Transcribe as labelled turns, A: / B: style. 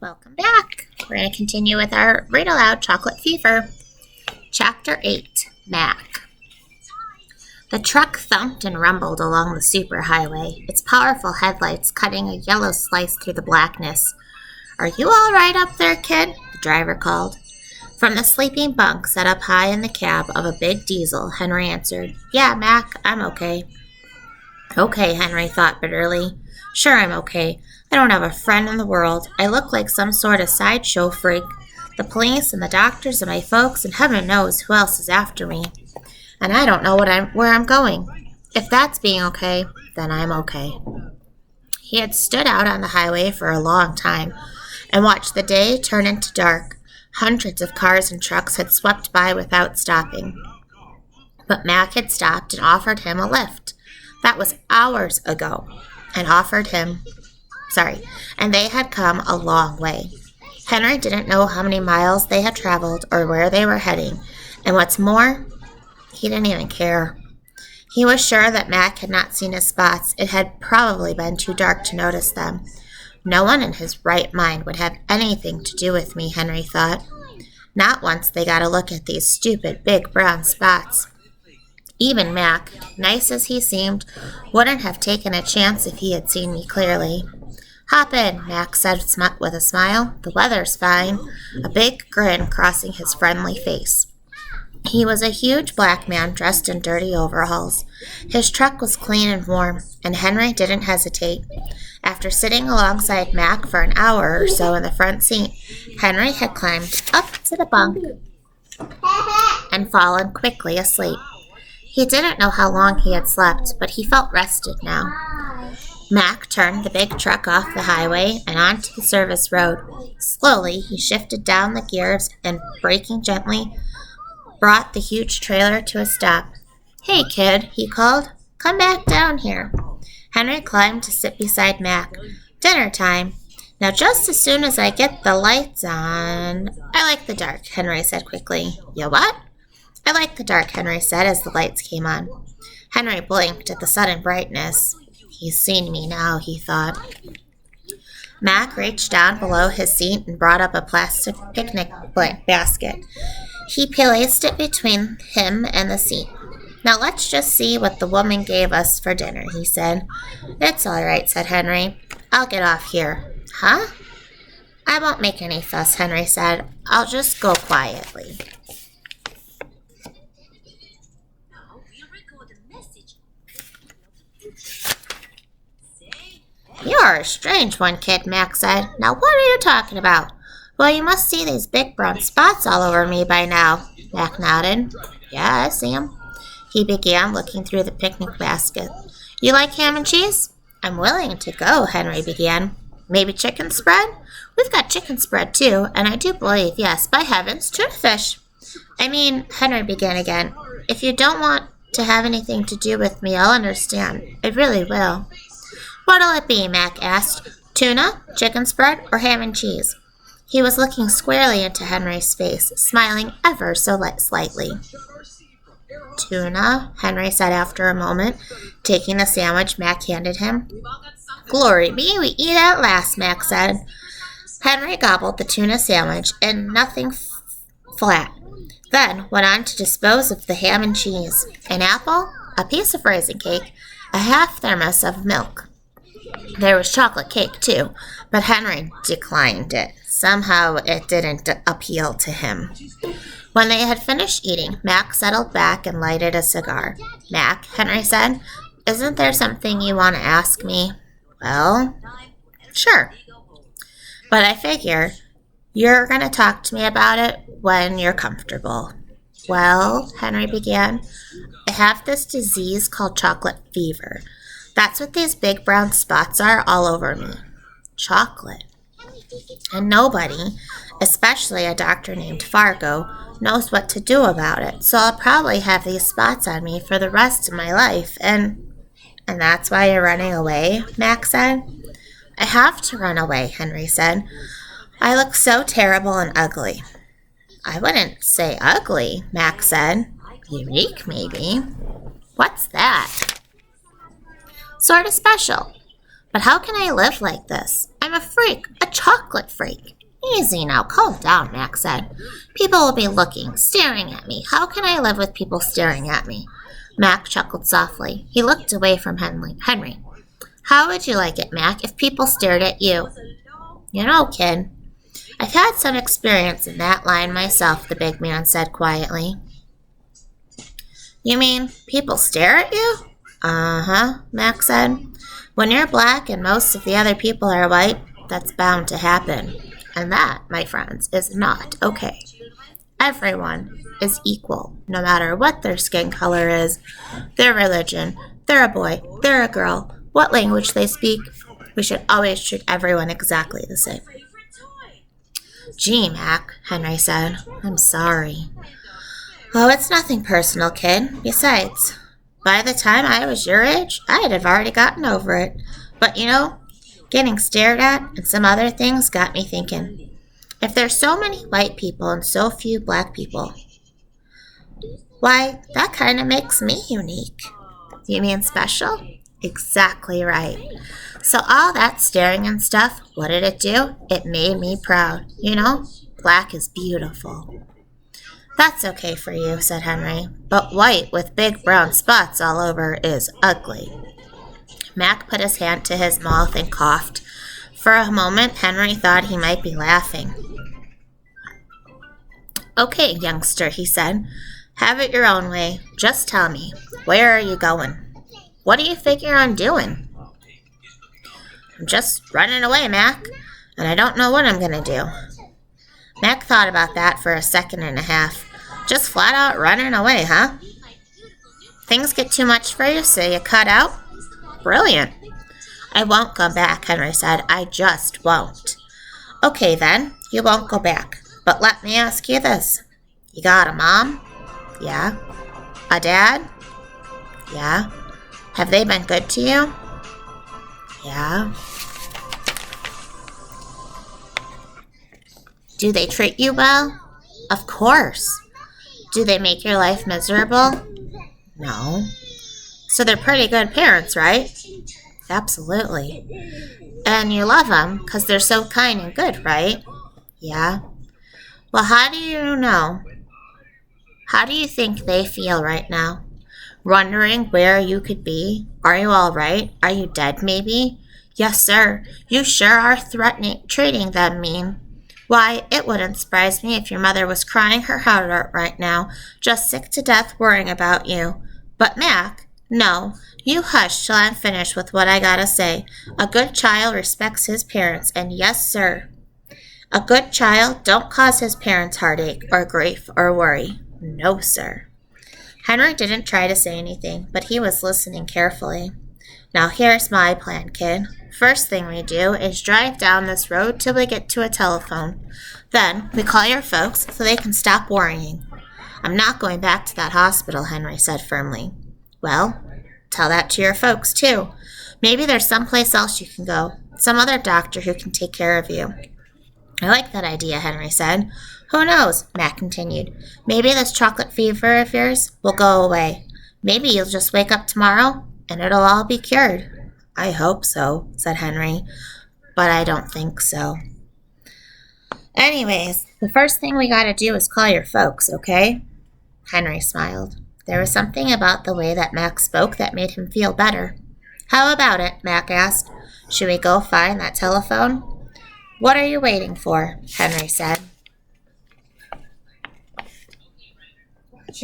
A: Welcome back. We're going to continue with our Read Aloud Chocolate Fever. Chapter 8, Mac. The truck thumped and rumbled along the superhighway, its powerful headlights cutting a yellow slice through the blackness. "Are you all right up there, kid?" the driver called. From the sleeping bunk set up high in the cab of a big diesel, Henry answered, "Yeah, Mac, I'm okay." Okay, Henry thought bitterly. Sure, I'm okay. I don't have a friend in the world. I look like some sort of sideshow freak. The police and the doctors and my folks and heaven knows who else is after me. And I don't know where I'm going. If that's being okay, then I'm okay. He had stood out on the highway for a long time and watched the day turn into dark. Hundreds of cars and trucks had swept by without stopping. But Mac had stopped and offered him a lift. That was hours ago. And they had come a long way. Henry didn't know how many miles they had traveled or where they were heading, and what's more, he didn't even care. He was sure that Mac had not seen his spots. It had probably been too dark to notice them. No one in his right mind would have anything to do with me, Henry thought. Not once they got a look at these stupid big brown spots. Even Mac, nice as he seemed, wouldn't have taken a chance if he had seen me clearly. "Hop in," Mac said with a smile. "The weather's fine," a big grin crossing his friendly face. He was a huge black man dressed in dirty overalls. His truck was clean and warm, and Henry didn't hesitate. After sitting alongside Mac for an hour or so in the front seat, Henry had climbed up to the bunk and fallen quickly asleep. He didn't know how long he had slept, but he felt rested now. Mac turned the big truck off the highway and onto the service road. Slowly, he shifted down the gears and, braking gently, brought the huge trailer to a stop. "Hey, kid," he called. "Come back down here." Henry climbed to sit beside Mac. "Dinner time. Now, just as soon as I get the lights on—" "I like the dark," Henry said quickly. "You what?" "I like the dark," Henry said as the lights came on. Henry blinked at the sudden brightness. He's seen me now, he thought. Mac reached down below his seat and brought up a plastic picnic basket. He placed it between him and the seat. "Now let's just see what the woman gave us for dinner," he said. "It's all right," said Henry. "I'll get off here." "Huh?" "I won't make any fuss," Henry said. "I'll just go quietly." "You're a strange one, kid," Mac said. "Now what are you talking about?" "Well, you must see these big brown spots all over me by now." Mac nodded. "Yeah, I see 'em." He began looking through the picnic basket. "You like ham and cheese?" "I'm willing to go," Henry began. "Maybe chicken spread?" "We've got chicken spread, too, and I do believe, yes, by heavens, tuna fish." Henry began again. "If you don't want to have anything to do with me, I'll understand. It really will." "What'll it be?" Mac asked. "Tuna, chicken spread, or ham and cheese?" He was looking squarely into Henry's face, smiling ever so slightly. "Tuna," Henry said after a moment, taking the sandwich Mac handed him. "Glory be, we eat at last," Mac said. Henry gobbled the tuna sandwich and nothing flat, then went on to dispose of the ham and cheese, an apple, a piece of raisin cake, a half thermos of milk. There was chocolate cake, too, but Henry declined it. Somehow it didn't appeal to him. When they had finished eating, Mac settled back and lighted a cigar. "Mac," Henry said, "isn't there something you want to ask me?" "Well, sure. But I figure you're going to talk to me about it when you're comfortable." "Well," Henry began, "I have this disease called chocolate fever. That's what these big brown spots are all over me. Chocolate. And nobody, especially a doctor named Fargo, knows what to do about it. So I'll probably have these spots on me for the rest of my life. And that's why you're running away?" Mac said. "I have to run away," Henry said. "I look so terrible and ugly." "I wouldn't say ugly," Mac said. "Unique, maybe." "What's that?" "Sort of special." But how can I live like this? I'm a freak, a chocolate freak. Easy now, calm down, Mac said. People will be looking, staring at me. How can I live with people staring at me? Mac chuckled softly. He looked away from Henry. How would you like it, Mac, if people stared at you? You know, kid, I've had some experience in that line myself, the big man said quietly. You mean people stare at you? Uh-huh, Mac said. When you're black and most of the other people are white, that's bound to happen. And that, my friends, is not okay. Everyone is equal, no matter what their skin color is, their religion, they're a boy, they're a girl, what language they speak. We should always treat everyone exactly the same. Gee, Mac, Henry said. I'm sorry. Oh, it's nothing personal, kid. Besides, by the time I was your age, I'd have already gotten over it. But you know, getting stared at and some other things got me thinking. If there's so many white people and so few black people, why, that kind of makes me unique. You mean special? Exactly right. So all that staring and stuff, what did it do? It made me proud. You know, black is beautiful. That's okay for you, said Henry, but white with big brown spots all over is ugly. Mac put his hand to his mouth and coughed. For a moment, Henry thought he might be laughing. Okay, youngster, he said. Have it your own way. Just tell me, where are you going? What do you figure on doing? I'm just running away, Mac, and I don't know what I'm going to do. Mac thought about that for a second and a half. Just flat out running away, huh? Things get too much for you, so you cut out? Brilliant. I won't go back, Henry said. I just won't. Okay, then, you won't go back. But let me ask you this. You got a mom? Yeah. A dad? Yeah. Have they been good to you? Yeah. Do they treat you well? Of course. Do they make your life miserable? No. So they're pretty good parents, right? Absolutely. And you love them because they're so kind and good, right? Yeah. Well, how do you know? How do you think they feel right now? Wondering where you could be? Are you all right? Are you dead, maybe? Yes, sir. You sure are treating them mean. Why, it wouldn't surprise me if your mother was crying her heart out right now, just sick to death worrying about you. But Mac, no, you hush till I'm finished with what I gotta say. A good child respects his parents, and yes, sir, a good child don't cause his parents heartache or grief or worry. No, sir. Henry didn't try to say anything, but he was listening carefully. Now here's my plan, kid. First thing we do is drive down this road till we get to a telephone. Then we call your folks so they can stop worrying. I'm not going back to that hospital, Henry said firmly. Well, tell that to your folks, too. Maybe there's someplace else you can go, some other doctor who can take care of you. I like that idea, Henry said. Who knows, Mac continued. Maybe this chocolate fever of yours will go away. Maybe you'll just wake up tomorrow and it'll all be cured. I hope so, said Henry, but I don't think so. Anyways, the first thing we gotta do is call your folks, okay? Henry smiled. There was something about the way that Mac spoke that made him feel better. How about it? Mac asked. Should we go find that telephone? What are you waiting for? Henry said.